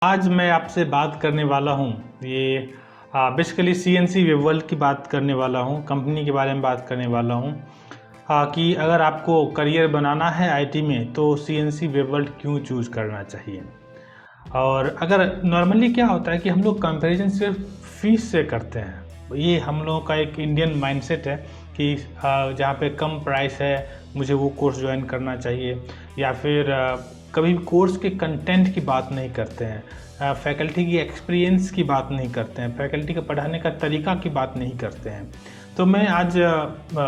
आज मैं आपसे बात करने वाला हूँ ये बेसिकली सीएनसी वेब वर्ल्ड की बात करने वाला हूँ, कंपनी के बारे में बात करने वाला हूँ कि अगर आपको करियर बनाना है आईटी में तो सीएनसी वेब वर्ल्ड क्यों चूज़ करना चाहिए। और अगर नॉर्मली क्या होता है कि हम लोग कंपैरिजन सिर्फ फीस से करते हैं, ये हम लोगों का एक इंडियन माइंडसेट है कि जहाँ पे कम प्राइस है मुझे वो कोर्स ज्वाइन करना चाहिए, या फिर कभी भी कोर्स के कंटेंट की बात नहीं करते हैं, फैकल्टी की एक्सपीरियंस की बात नहीं करते हैं, फैकल्टी का पढ़ाने का तरीका की बात नहीं करते हैं। तो मैं आज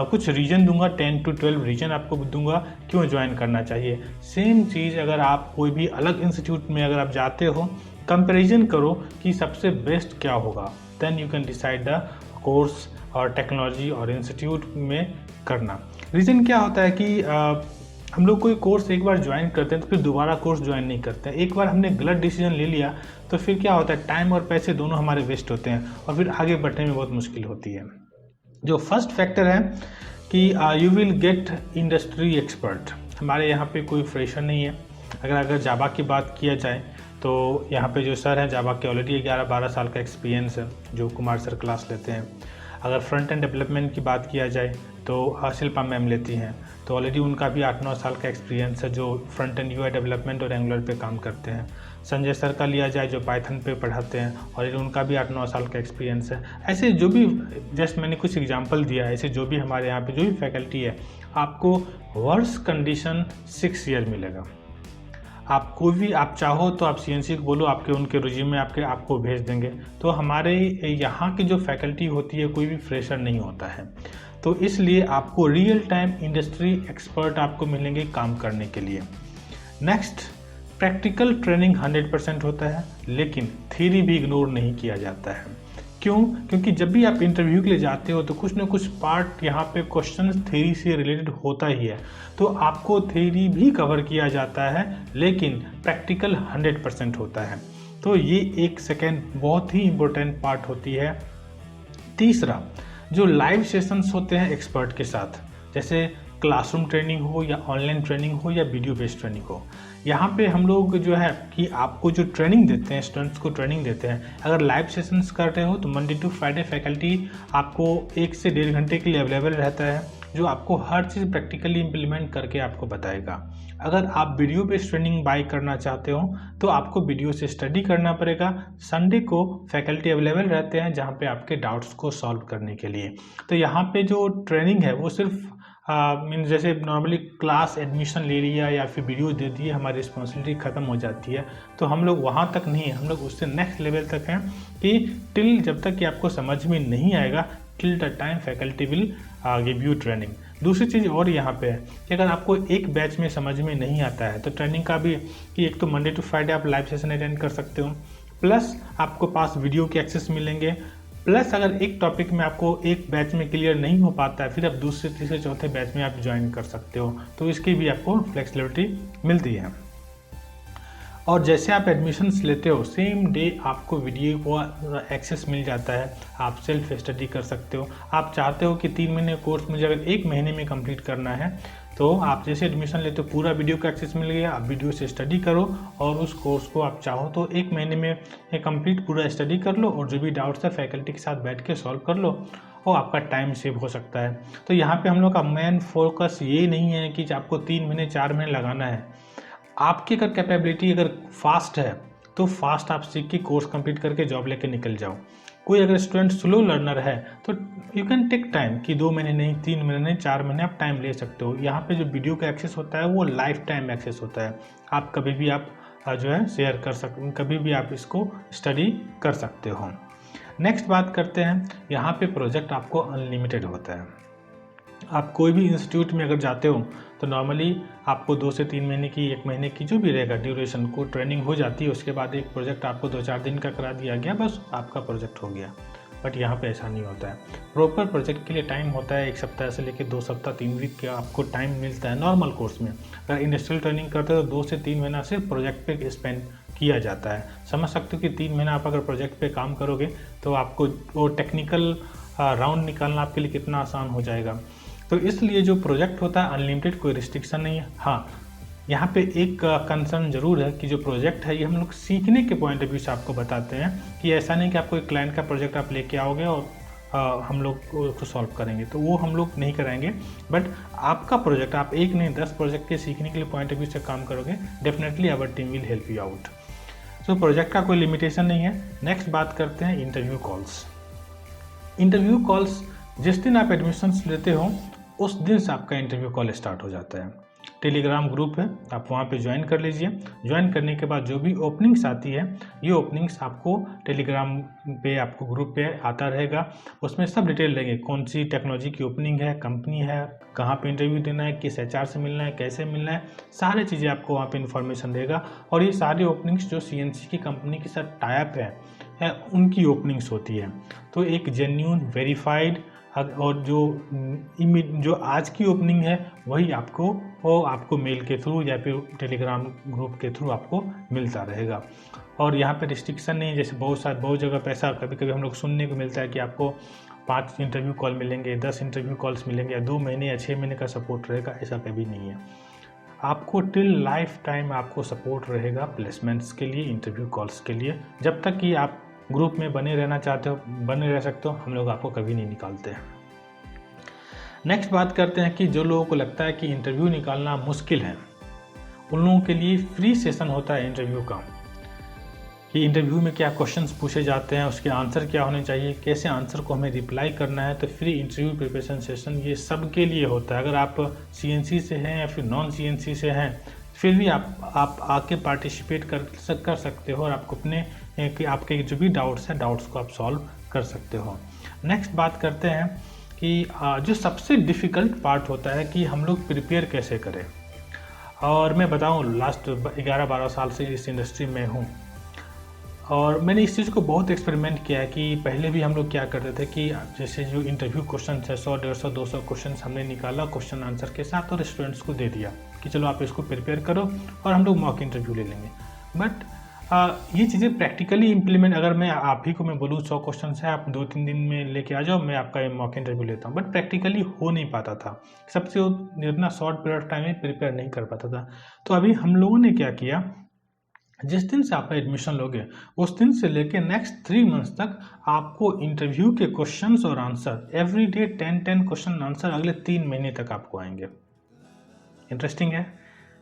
कुछ रीज़न दूंगा, 10 to 12 रीज़न आपको दूंगा क्यों ज्वाइन करना चाहिए। सेम चीज़ अगर आप कोई भी अलग इंस्टीट्यूट में अगर आप जाते हो, कंपैरिजन करो कि सबसे बेस्ट क्या होगा, then you can decide the course और टेक्नोलॉजी और इंस्टीट्यूट में करना। रीज़न क्या होता है कि हम लोग कोई कोर्स एक बार ज्वाइन करते हैं तो फिर दोबारा कोर्स ज्वाइन नहीं करते हैं। एक बार हमने गलत डिसीजन ले लिया तो फिर क्या होता है, टाइम और पैसे दोनों हमारे वेस्ट होते हैं और फिर आगे बढ़ने में बहुत मुश्किल होती है। जो फर्स्ट फैक्टर है कि you will get industry expert. हमारे यहाँ पे कोई फ्रेशर नहीं है। अगर जावा की बात किया जाए तो यहाँ पे जो सर हैं जावा के ऑलरेडी 11-12 साल का एक्सपीरियंस है, जो कुमार सर क्लास लेते हैं। अगर फ्रंट एंड डेवलपमेंट की बात किया जाए तो शिल्पा मैम लेती हैं, तो ऑलरेडी उनका भी 8-9 साल का एक्सपीरियंस है, जो फ्रंट एंड यूआई डेवलपमेंट और एंगुलर पे काम करते हैं। संजय सर का लिया जाए जो पाइथन पे पढ़ाते हैं, और उनका भी 8-9 साल का एक्सपीरियंस है। ऐसे जो भी, जस्ट मैंने कुछ एग्जांपल दिया है, ऐसे जो भी हमारे यहाँ पे जो भी फैकल्टी है, आपको वर्स कंडीशन 6 ईयर मिलेगा। आप कोई भी आप चाहो तो आप सीएनसी को बोलो, आपके उनके रिज्यूमे आपको भेज देंगे। तो हमारे यहाँ की जो फैकल्टी होती है कोई भी फ्रेशर नहीं होता है, तो इसलिए आपको रियल टाइम इंडस्ट्री एक्सपर्ट आपको मिलेंगे काम करने के लिए। नेक्स्ट, प्रैक्टिकल ट्रेनिंग 100% होता है, लेकिन थ्योरी भी इग्नोर नहीं किया जाता है। क्यों? क्योंकि जब भी आप इंटरव्यू के लिए जाते हो तो कुछ ना कुछ पार्ट यहाँ पे क्वेश्चन थ्योरी से रिलेटेड होता ही है, तो आपको थ्योरी भी कवर किया जाता है, लेकिन प्रैक्टिकल 100% होता है। तो ये एक सेकेंड बहुत ही इम्पोर्टेंट पार्ट होती है। तीसरा, जो लाइव सेशंस होते हैं एक्सपर्ट के साथ, जैसे क्लासरूम ट्रेनिंग हो या ऑनलाइन ट्रेनिंग हो या वीडियो बेस्ड ट्रेनिंग हो, यहाँ पे हम लोग जो है कि आपको जो ट्रेनिंग देते हैं, स्टूडेंट्स को ट्रेनिंग देते हैं। अगर लाइव सेशंस कर रहे हो तो मंडे टू फ्राइडे फैकल्टी आपको 1 से 1.5 घंटे के लिए अवेलेबल रहता है, जो आपको हर चीज़ प्रैक्टिकली इम्प्लीमेंट करके आपको बताएगा। अगर आप वीडियो बेस्ड ट्रेनिंग बाय करना चाहते हो तो आपको वीडियो से स्टडी करना पड़ेगा। संडे को फैकल्टी अवेलेबल रहते हैं जहाँ पे आपके डाउट्स को सॉल्व करने के लिए। तो यहाँ पे जो ट्रेनिंग है वो सिर्फ मीन जैसे नॉर्मली क्लास एडमिशन ले लिया या फिर वीडियो दे दिए, हमारी रिस्पॉन्सिबिलिटी ख़त्म हो जाती है। तो हम लोग वहाँ तक नहीं है, हम लोग उससे नेक्स्ट लेवल तक हैं कि टिल जब तक कि आपको समझ में नहीं आएगा, till the time faculty will give you training. दूसरी चीज़ और यहाँ पे है कि अगर आपको एक बैच में समझ में नहीं आता है तो ट्रेनिंग का भी कि एक तो मंडे टू फ्राइडे आप लाइव सेशन अटेंड कर सकते हो, प्लस आपको पास वीडियो के एक्सेस मिलेंगे, प्लस अगर एक टॉपिक में आपको एक बैच में क्लियर नहीं हो पाता है फिर आप दूसरे तीसरे चौथे बैच में आप ज्वाइन कर सकते हो, तो इसकी भी आपको फ्लेक्सिबिलिटी मिलती है। और जैसे आप एडमिशन्स लेते हो सेम डे आपको वीडियो को एक्सेस मिल जाता है, आप सेल्फ स्टडी कर सकते हो। आप चाहते हो कि 3 महीने कोर्स मुझे अगर 1 महीने में कंप्लीट करना है तो आप जैसे एडमिशन लेते हो पूरा वीडियो का एक्सेस मिल गया, आप वीडियो से स्टडी करो और उस कोर्स को आप चाहो तो 1 महीने में कंप्लीट पूरा स्टडी कर लो और जो भी डाउट्स है फैकल्टी के साथ बैठ के सॉल्व कर लो और आपका टाइम सेव हो सकता है। तो यहाँ पे हम लोग का मेन फोकस ये नहीं है कि आपको 3 महीने 4 महीने लगाना है। आपकी अगर कैपेबिलिटी अगर फास्ट है तो फास्ट आप सीख के कोर्स कंप्लीट करके जॉब लेके निकल जाओ। कोई अगर स्टूडेंट स्लो लर्नर है तो यू कैन टेक टाइम कि 2 महीने नहीं, 3 महीने नहीं, 4 महीने आप टाइम ले सकते हो। यहाँ पे जो वीडियो का एक्सेस होता है वो लाइफ टाइम एक्सेस होता है, आप कभी भी आप जो है शेयर कर सकते, कभी भी आप इसको स्टडी कर सकते हो। नेक्स्ट बात करते हैं, यहाँ पे प्रोजेक्ट आपको अनलिमिटेड होता है। आप कोई भी इंस्टीट्यूट में अगर जाते हो तो नॉर्मली आपको 2 से 3 महीने की, 1 महीने की जो भी रहेगा ड्यूरेशन को ट्रेनिंग हो जाती है, उसके बाद एक प्रोजेक्ट आपको 2-4 दिन का करा दिया गया, बस आपका प्रोजेक्ट हो गया। बट यहाँ पे ऐसा नहीं होता है, प्रॉपर प्रोजेक्ट के लिए टाइम होता है। 1 सप्ताह से लेकर 2 सप्ताह 3 वीक का आपको टाइम मिलता है नॉर्मल कोर्स में। अगर इंडस्ट्रियल ट्रेनिंग करते हो तो 2 से 3 महीना सिर्फ प्रोजेक्ट पे स्पेंड किया जाता है। समझ सकते हो कि 3 महीना आप अगर प्रोजेक्ट पे काम करोगे तो आपको वो टेक्निकल राउंड निकालना आपके लिए कितना आसान हो जाएगा। तो इसलिए जो प्रोजेक्ट होता है अनलिमिटेड, कोई रिस्ट्रिक्शन नहीं है। हाँ, यहाँ पे एक कंसर्न ज़रूर है कि जो प्रोजेक्ट है ये हम लोग सीखने के पॉइंट ऑफ व्यू से आपको बताते हैं कि ऐसा नहीं कि आपको एक क्लाइंट का प्रोजेक्ट आप लेके आओगे और हम लोग उसको सॉल्व करेंगे, तो वो हम लोग नहीं कराएंगे। बट आपका प्रोजेक्ट आप एक नहीं 10 प्रोजेक्ट के सीखने के लिए पॉइंट ऑफ व्यू से काम करोगे, definitely our team will help you out. So project का कोई लिमिटेशन नहीं है। नेक्स्ट बात करते हैं इंटरव्यू कॉल्स। इंटरव्यू कॉल्स जिस दिन आप एडमिशन्स लेते हो उस दिन से आपका इंटरव्यू कॉल स्टार्ट हो जाता है। टेलीग्राम ग्रुप है, आप वहाँ पे ज्वाइन कर लीजिए। ज्वाइन करने के बाद जो भी ओपनिंग्स आती है ये ओपनिंग्स आपको टेलीग्राम पे आपको ग्रुप पे आता रहेगा। उसमें सब डिटेल रहेंगे, कौन सी टेक्नोलॉजी की ओपनिंग है, कंपनी है, कहाँ पे इंटरव्यू देना है, किस HR से मिलना है, कैसे मिलना है, सारी चीज़ें आपको वहाँ पे इन्फॉर्मेशन देगा। और ये सारी ओपनिंग्स जो CNC की कंपनी के साथ टाइप है उनकी ओपनिंग्स होती है। तो एक जेन्यून वेरीफाइड और जो आज की ओपनिंग है वही आपको मेल के थ्रू या फिर टेलीग्राम ग्रुप के थ्रू आपको मिलता रहेगा। और यहाँ पे रिस्ट्रिक्शन नहीं है, जैसे बहुत जगह पैसा कभी कभी हम लोग सुनने को मिलता है कि आपको 5 इंटरव्यू कॉल मिलेंगे, 10 इंटरव्यू कॉल्स मिलेंगे, या 2 महीने या 6 महीने का सपोर्ट रहेगा, ऐसा कभी नहीं है। आपको टिल लाइफ टाइम आपको सपोर्ट रहेगा प्लेसमेंट्स के लिए, इंटरव्यू कॉल्स के लिए। जब तक कि आप ग्रुप में बने रहना चाहते हो, बने रह सकते हो, हम लोग आपको कभी नहीं निकालते हैं। नेक्स्ट बात करते हैं कि जो लोगों को लगता है कि इंटरव्यू निकालना मुश्किल है, उन लोगों के लिए फ्री सेशन होता है इंटरव्यू का, कि इंटरव्यू में क्या क्वेश्चंस पूछे जाते हैं, उसके आंसर क्या होने चाहिए, कैसे आंसर को हमें रिप्लाई करना है। तो फ्री इंटरव्यू प्रिपरेशन सेशन ये सब के लिए होता है। अगर आप CNC से हैं या फिर नॉन CNC से हैं, फिर भी आप आके पार्टिसिपेट कर सकते हो और आपको कि आपके जो भी डाउट्स हैं डाउट्स को आप सॉल्व कर सकते हो। नेक्स्ट बात करते हैं कि जो सबसे डिफ़िकल्ट पार्ट होता है कि हम लोग प्रिपेयर कैसे करें। और मैं बताऊं, लास्ट 11-12 साल से इस इंडस्ट्री में हूं और मैंने इस चीज़ को बहुत एक्सपेरिमेंट किया है कि पहले भी हम लोग क्या करते थे कि जैसे जो इंटरव्यू क्वेश्चन है 100, 150, 200 क्वेश्चन हमने निकाला क्वेश्चन आंसर के साथ और स्टूडेंट्स को दे दिया कि चलो आप इसको प्रिपेयर करो और हम लोग मॉक इंटरव्यू ले लेंगे। बट ये चीज़ें प्रैक्टिकली इम्प्लीमेंट, अगर मैं आप ही को मैं बोलूँ 100 क्वेश्चन है, आप 2-3 दिन में लेके आ जाओ, मैं आपका मॉक इंटरव्यू लेता हूँ, बट प्रैक्टिकली हो नहीं पाता था। सबसे इतना शॉर्ट पीरियड ऑफ टाइम में प्रिपेयर नहीं कर पाता था। तो अभी हम लोगों ने क्या किया, जिस दिन से आप एडमिशन लोगे उस दिन से लेके नेक्स्ट 3 मंथ्स तक आपको इंटरव्यू के क्वेश्चंस और answer every day 10 question answer अगले 3 महीने तक आपको आएंगे। इंटरेस्टिंग है।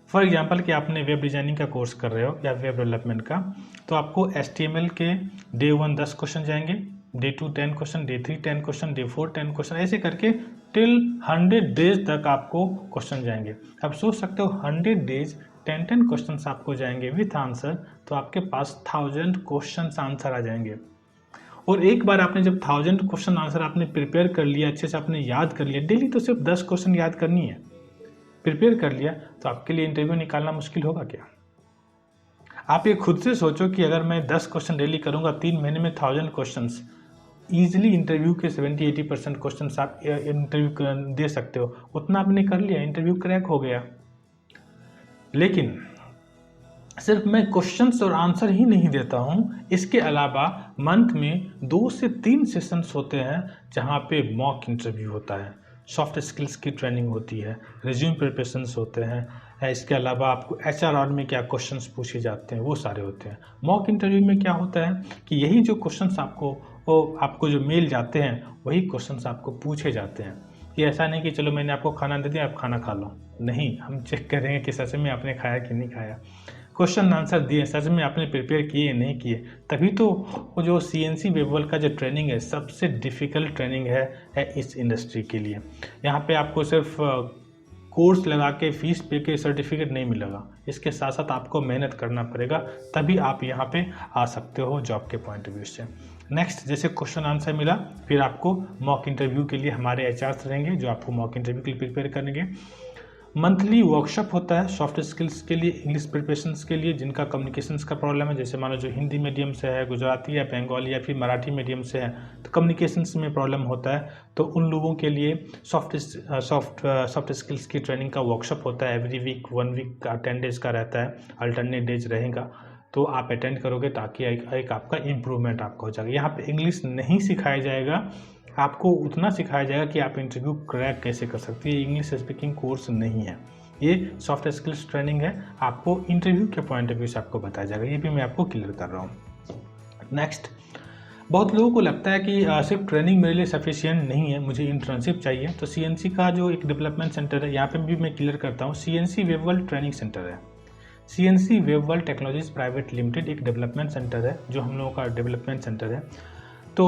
फॉर एग्जांपल कि आपने वेब डिज़ाइनिंग का कोर्स कर रहे हो या वेब डेवलपमेंट का, तो आपको HTML के डे 1 10 क्वेश्चन जाएंगे, day 2 10 question, day 3 10 question, day 4 10 question, ऐसे करके टिल 100 डेज तक आपको क्वेश्चन जाएंगे। अब सोच सकते हो 100 डेज 10 क्वेश्चन आपको जाएंगे विथ आंसर, तो आपके पास 1000 क्वेश्चन आंसर आ जाएंगे। और एक बार आपने जब 1000 क्वेश्चन आंसर आपने प्रिपेयर कर लिया, अच्छे से आपने याद कर लिया, डेली तो सिर्फ 10 क्वेश्चन याद करनी है, प्रिपेयर कर लिया, तो आपके लिए इंटरव्यू निकालना मुश्किल होगा क्या? आप ये खुद से सोचो कि अगर मैं 10 क्वेश्चन डेली करूंगा 3 महीने में 1000 क्वेश्चंस, ईजिली इंटरव्यू के 70-80% क्वेश्चन आप इंटरव्यू दे सकते हो। उतना आपने कर लिया, इंटरव्यू क्रैक हो गया। लेकिन सिर्फ मैं क्वेश्चंस और आंसर ही नहीं देता हूं, इसके अलावा मंथ में 2 से 3 सेशंस होते हैं जहां पे मॉक इंटरव्यू होता है, सॉफ्ट स्किल्स की ट्रेनिंग होती है, रिज्यूम प्रिपरेशंस होते हैं, इसके अलावा आपको HR में क्या क्वेश्चंस पूछे जाते हैं वो सारे होते हैं। मॉक इंटरव्यू में क्या होता है कि यही जो क्वेश्चंस आपको जो मेल जाते हैं वही क्वेश्चंस आपको पूछे जाते हैं। ये ऐसा नहीं कि चलो मैंने आपको खाना दे दिया आप खाना खा लो, नहीं, हम चेक करेंगे कि सच में आपने खाया कि नहीं खाया, क्वेश्चन आंसर दिए, सच में आपने प्रिपेयर किए या नहीं किए। तभी तो वो जो CNC वेबवर्ल्ड का जो ट्रेनिंग है सबसे डिफ़िकल्ट ट्रेनिंग है इस इंडस्ट्री के लिए। यहाँ पे आपको सिर्फ कोर्स लगा के फीस पे के सर्टिफिकेट नहीं मिलेगा, इसके साथ साथ आपको मेहनत करना पड़ेगा, तभी आप यहाँ पे आ सकते हो जॉब के पॉइंट ऑफ व्यू से। नेक्स्ट, जैसे क्वेश्चन आंसर मिला, फिर आपको मॉक इंटरव्यू के लिए हमारे HRs रहेंगे जो आपको मॉक इंटरव्यू के लिए प्रिपेयर करेंगे। मंथली वर्कशॉप होता है सॉफ्ट स्किल्स के लिए, इंग्लिश प्रिपरेशंस के लिए, जिनका कम्युनिकेशंस का प्रॉब्लम है, जैसे मानो जो हिंदी मीडियम से है, गुजराती या बंगाली या फिर मराठी मीडियम से है, तो कम्युनिकेशंस में प्रॉब्लम होता है, तो उन लोगों के लिए सॉफ्ट स्किल्स की ट्रेनिंग का वर्कशॉप होता है। एवरी वीक 1 वीक का 10 डेज का रहता है, अल्टरनेट डेज रहेगा, तो आप अटेंड करोगे ताकि एक आपका इम्प्रूवमेंट आपका हो जाएगा। यहाँ पे इंग्लिश नहीं सिखाया जाएगा, आपको उतना सिखाया जाएगा कि आप इंटरव्यू क्रैक कैसे कर सकते हैं। इंग्लिश स्पीकिंग कोर्स नहीं है, ये सॉफ्ट स्किल्स ट्रेनिंग है, आपको इंटरव्यू के पॉइंट ऑफ व्यू से आपको बताया जाएगा, ये भी मैं आपको क्लियर कर रहा हूँ। नेक्स्ट, बहुत लोगों को लगता है कि सिर्फ ट्रेनिंग मेरे लिए सफिशिएंट नहीं है, मुझे इंटर्नशिप चाहिए। तो सीएनसी का जो एक डेवलपमेंट सेंटर है, यहाँ पे भी मैं क्लियर करता हूँ, सीएनसी वेबवर्ल्ड ट्रेनिंग सेंटर है। सीएनसी वेबवर्ल्ड टेक्नोलॉजीज प्राइवेट लिमिटेड एक डेवलपमेंट सेंटर है, जो हम लोगों का डेवलपमेंट सेंटर है। तो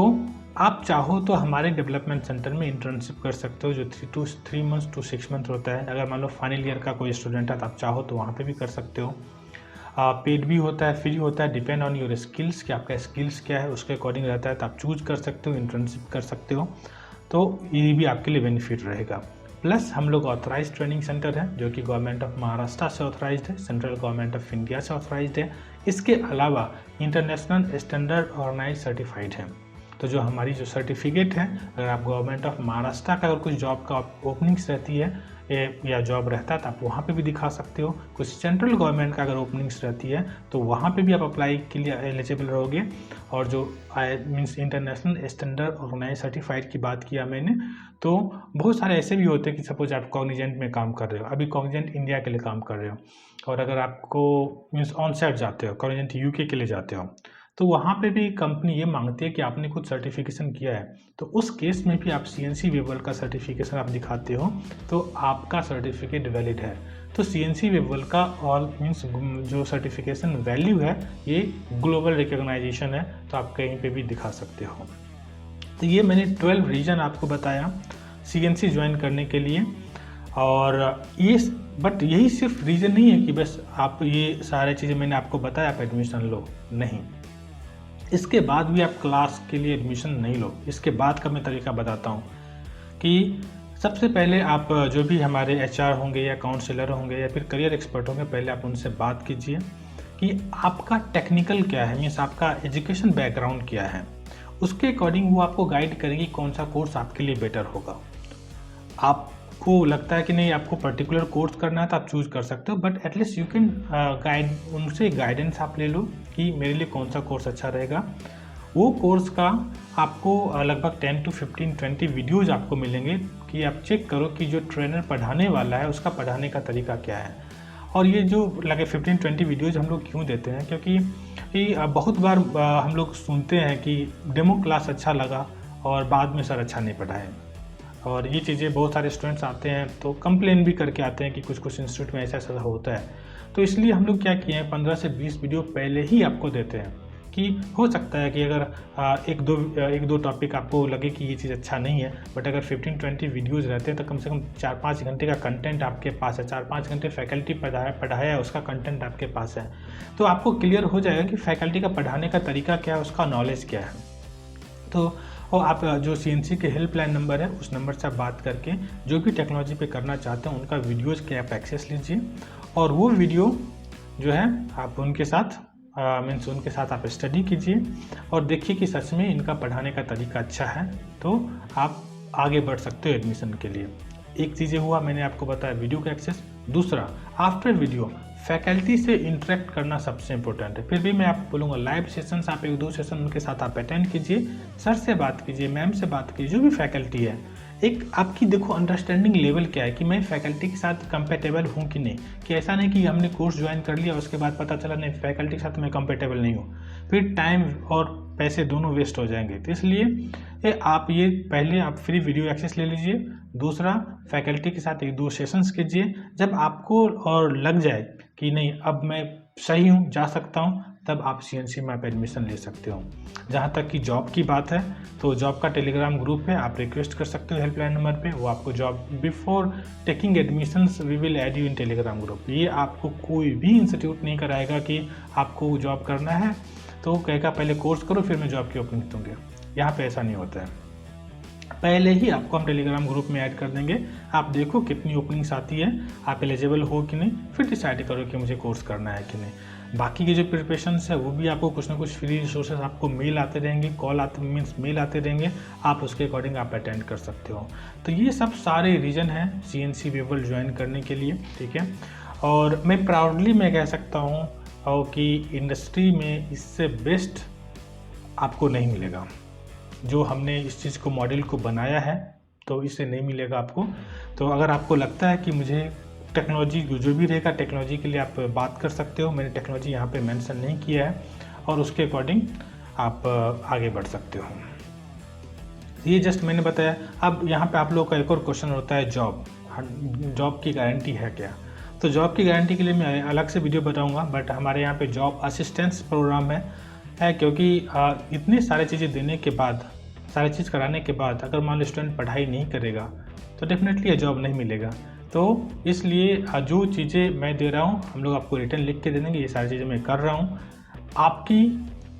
आप चाहो तो हमारे डेवलपमेंट सेंटर में इंटर्नशिप कर सकते हो, जो 3 मंथ्स to 6 मंथ होता है। अगर मान लो फाइनल ईयर का कोई स्टूडेंट है तो आप चाहो तो वहाँ पे भी कर सकते हो। पेड भी होता है, फ्री होता है, डिपेंड ऑन योर स्किल्स, कि आपका स्किल्स क्या है उसके अकॉर्डिंग रहता है। तो आप चूज कर सकते हो, इंटर्नशिप कर सकते हो, तो ये भी आपके लिए बेनिफिट रहेगा। प्लस हम लोग ऑथराइज ट्रेनिंग सेंटर है, जो कि गवर्नमेंट ऑफ महाराष्ट्र से ऑथराइज्ड है, सेंट्रल गवर्नमेंट ऑफ इंडिया से ऑथराइज्ड है। इसके अलावा इंटरनेशनल स्टैंडर्ड ऑर्गेनाइज सर्टिफाइड है। तो जो हमारी जो सर्टिफिकेट है, अगर आप गवर्नमेंट ऑफ महाराष्ट्र का अगर कुछ जॉब का ओपनिंग्स रहती है या जॉब रहता है तो आप वहाँ पे भी दिखा सकते हो। कुछ सेंट्रल गवर्नमेंट का अगर ओपनिंग्स रहती है तो वहाँ पे भी आप अप्लाई के लिए एलिजिबल रहोगे। और जो means international standard organise certified की बात किया मैंने, तो बहुत सारे ऐसे भी होते हैं कि सपोज आप कॉग्निजेंट में काम कर रहे हो, अभी कॉग्निजेंट इंडिया के लिए काम कर रहे हो, और अगर आपको मीन्स ऑन साइट जाते हो, कॉग्निजेंट यूके के लिए जाते हो, तो वहाँ पे भी कंपनी ये मांगती है कि आपने कुछ सर्टिफिकेशन किया है। तो उस केस में भी आप सीएनसी वेबवर्ल्ड का सर्टिफिकेशन आप दिखाते हो तो आपका सर्टिफिकेट वैलिड है। तो सीएनसी वेबवर्ल्ड का ऑल मीन्स जो सर्टिफिकेशन वैल्यू है ये ग्लोबल रिकॉग्नाइजेशन है, तो आप कहीं पे भी दिखा सकते हो। तो ये मैंने 12 रीजन आपको बताया सीएनसी ज्वाइन करने के लिए। और ये बट यही सिर्फ रीज़न नहीं है कि बस आप ये सारी चीज़ें मैंने आपको बताया आप एडमिशन लो, नहीं, इसके बाद भी आप क्लास के लिए एडमिशन नहीं लो। इसके बाद का मैं तरीका बताता हूँ कि सबसे पहले आप जो भी हमारे एचआर होंगे या काउंसलर होंगे या फिर करियर एक्सपर्ट होंगे, पहले आप उनसे बात कीजिए कि आपका टेक्निकल क्या है, मीन्स आपका एजुकेशन बैकग्राउंड क्या है। उसके अकॉर्डिंग वो आपको गाइड करेंगे कौन सा कोर्स आपके लिए बेटर होगा। आपको लगता है कि नहीं आपको पर्टिकुलर कोर्स करना है तो आप चूज़ कर सकते हो, but at least you can guide, उनसे गाइडेंस आप ले लो कि मेरे लिए कौन सा कोर्स अच्छा रहेगा। वो कोर्स का आपको लगभग 10 to 15 20 वीडियोज़ आपको मिलेंगे कि आप चेक करो कि जो ट्रेनर पढ़ाने वाला है उसका पढ़ाने का तरीका क्या है। और ये जो लगे 15-20 वीडियोज़ हम लोग क्यों देते हैं, क्योंकि बहुत बार हम लोग सुनते हैं कि डेमो क्लास अच्छा लगा और बाद में सर अच्छा नहीं पढ़ाए। और ये चीज़ें बहुत सारे स्टूडेंट्स आते हैं तो कंप्लेन भी करके आते हैं कि कुछ कुछ इंस्टीट्यूट में ऐसा ऐसा होता है। तो इसलिए हम लोग क्या किए हैं, 15 से 20 वीडियो पहले ही आपको देते हैं कि हो सकता है कि अगर एक दो टॉपिक आपको लगे कि ये चीज़ अच्छा नहीं है, बट अगर 15-20 वीडियोज़ रहते हैं तो कम से कम 4-5 घंटे का कंटेंट आपके पास है, 4-5 घंटे फैकल्टी पढ़ाया है, उसका कंटेंट आपके पास है। तो आपको क्लियर हो जाएगा कि फैकल्टी का पढ़ाने का तरीका क्या है, उसका नॉलेज क्या है। तो और आप जो सीएनसी के हेल्पलाइन नंबर है उस नंबर से आप बात करके जो भी टेक्नोलॉजी पे करना चाहते हैं उनका वीडियोज़ के आप एक्सेस लीजिए, और वो वीडियो जो है आप उनके साथ मीन्स उनके साथ आप स्टडी कीजिए और देखिए कि सच में इनका पढ़ाने का तरीका अच्छा है, तो आप आगे बढ़ सकते हो एडमिशन के लिए। एक चीज़ हुआ मैंने आपको बताया वीडियो का एक्सेस। दूसरा, आफ्टर वीडियो फैकल्टी से इंटरेक्ट करना सबसे इम्पोर्टेंट है। फिर भी मैं आपको बोलूँगा लाइव सेशंस आप 1-2 सेशन उनके साथ आप अटेंड कीजिए, सर से बात कीजिए, मैम से बात कीजिए, जो भी फैकल्टी है। एक आपकी देखो अंडरस्टैंडिंग लेवल क्या है कि मैं फैकल्टी के साथ कंपेटेबल हूँ कि नहीं, कि ऐसा नहीं कि हमने कोर्स ज्वाइन कर लिया उसके बाद पता चला नहीं फैकल्टी के साथ मैं कंपेटेबल नहीं हूँ, फिर टाइम और पैसे दोनों वेस्ट हो जाएंगे। तो इसलिए आप ये पहले आप फ्री वीडियो एक्सेस ले लीजिए। दूसरा, फैकल्टी के साथ 1-2 सेशंस कीजिए। जब आपको और लग जाए कि नहीं अब मैं सही हूँ, जा सकता हूँ, तब आप सीएनसी में आप एडमिशन ले सकते हो। जहाँ तक कि जॉब की बात है तो जॉब का टेलीग्राम ग्रुप है, आप रिक्वेस्ट कर सकते हो हेल्पलाइन नंबर पे, वो आपको job before taking admissions we will add you in Telegram group. ये आपको कोई भी इंस्टीट्यूट नहीं कराएगा कि आपको जॉब करना है तो कहेगा पहले कोर्स करो फिर मैं जॉब की ओपनिंग दूँगी। यहाँ पे ऐसा नहीं होता है, पहले ही आपको हम टेलीग्राम ग्रुप में ऐड कर देंगे। आप देखो कितनी ओपनिंग्स आती है, आप एलिजिबल हो कि नहीं, फिर डिसाइड करो कि मुझे कोर्स करना है कि नहीं। बाकी के जो प्रिपरेशंस है वो भी आपको कुछ ना कुछ फ्री रिसोर्सेज आपको मेल आते रहेंगे, कॉल आते मीन्स मेल आते रहेंगे, आप उसके अकॉर्डिंग आप अटेंड कर सकते हो। तो ये सब सारे रीज़न हैं सीएनसी वेबवर्ल्ड ज्वाइन करने के लिए, ठीक है। और मैं प्राउडली मैं कह सकता हूँ कि इंडस्ट्री में इससे बेस्ट आपको नहीं मिलेगा। जो हमने इस चीज़ को मॉडल को बनाया है तो इससे नहीं मिलेगा आपको। तो अगर आपको लगता है कि मुझे टेक्नोलॉजी जो भी रहेगा टेक्नोलॉजी के लिए आप बात कर सकते हो। मैंने टेक्नोलॉजी यहाँ पे मेंशन नहीं किया है और उसके अकॉर्डिंग आप आगे बढ़ सकते हो। ये जस्ट मैंने बताया। अब यहाँ पे आप लोग का एक और क्वेश्चन होता है जॉब की गारंटी है क्या? तो जॉब की गारंटी के लिए मैं अलग से वीडियो बताऊँगा, बट हमारे यहाँ पे जॉब असिस्टेंस प्रोग्राम है क्योंकि इतनी सारी चीज़ें देने के बाद, सारी चीज़ कराने के बाद अगर मान लो स्टूडेंट पढ़ाई नहीं करेगा तो डेफिनेटली ये जॉब नहीं मिलेगा। तो इसलिए जो चीज़ें मैं दे रहा हूँ हम लोग आपको रिटर्न लिख के दे देंगे। ये सारी चीज़ें मैं कर रहा हूँ। आपकी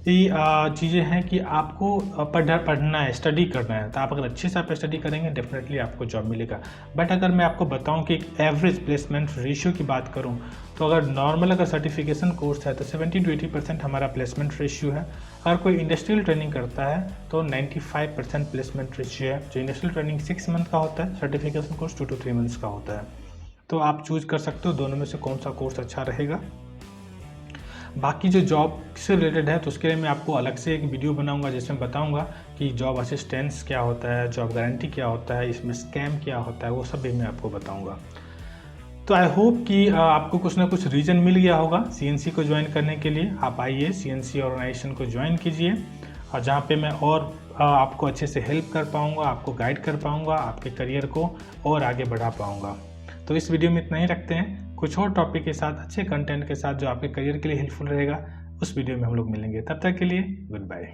ये चीज़ें हैं कि आपको पढ़ना है, स्टडी करना है। तो आप अगर अच्छे से आप स्टडी करेंगे डेफिनेटली आपको जॉब मिलेगा। बट अगर मैं आपको बताऊं कि एक एवरेज प्लेसमेंट रेशियो की बात करूं तो अगर नॉर्मल अगर सर्टिफिकेशन कोर्स है तो 70 to 80% हमारा प्लेसमेंट रेशियो है। अगर कोई इंडस्ट्रियल ट्रेनिंग करता है तो 95% प्लेसमेंट रेशियो है। जो इंडस्ट्रियल ट्रेनिंग 6 मंथ का होता है, सर्टिफिकेशन कोर्स 2 to 3 मंथ्स का होता है। तो आप चूज कर सकते हो दोनों में से कौन सा कोर्स अच्छा रहेगा। बाकी जो जॉब से रिलेटेड है तो उसके लिए मैं आपको अलग से एक वीडियो बनाऊंगा जिसमें बताऊंगा कि जॉब असिस्टेंस क्या होता है, जॉब गारंटी क्या होता है, इसमें स्कैम क्या होता है, वो सब भी मैं आपको बताऊंगा। तो आई होप कि आपको कुछ ना कुछ रीज़न मिल गया होगा सीएनसी को ज्वाइन करने के लिए। आप आइए सीएनसी ऑर्गेनाइजेशन को ज्वाइन कीजिए और जहाँ पे मैं और आपको अच्छे से हेल्प कर पाऊँगा, आपको गाइड कर पाऊँगा, आपके करियर को और आगे बढ़ा पाऊँगा। तो इस वीडियो में इतना ही रखते हैं। कुछ और टॉपिक के साथ, अच्छे कंटेंट के साथ जो आपके करियर के लिए हेल्पफुल रहेगा, उस वीडियो में हम लोग मिलेंगे। तब तक के लिए गुड बाय।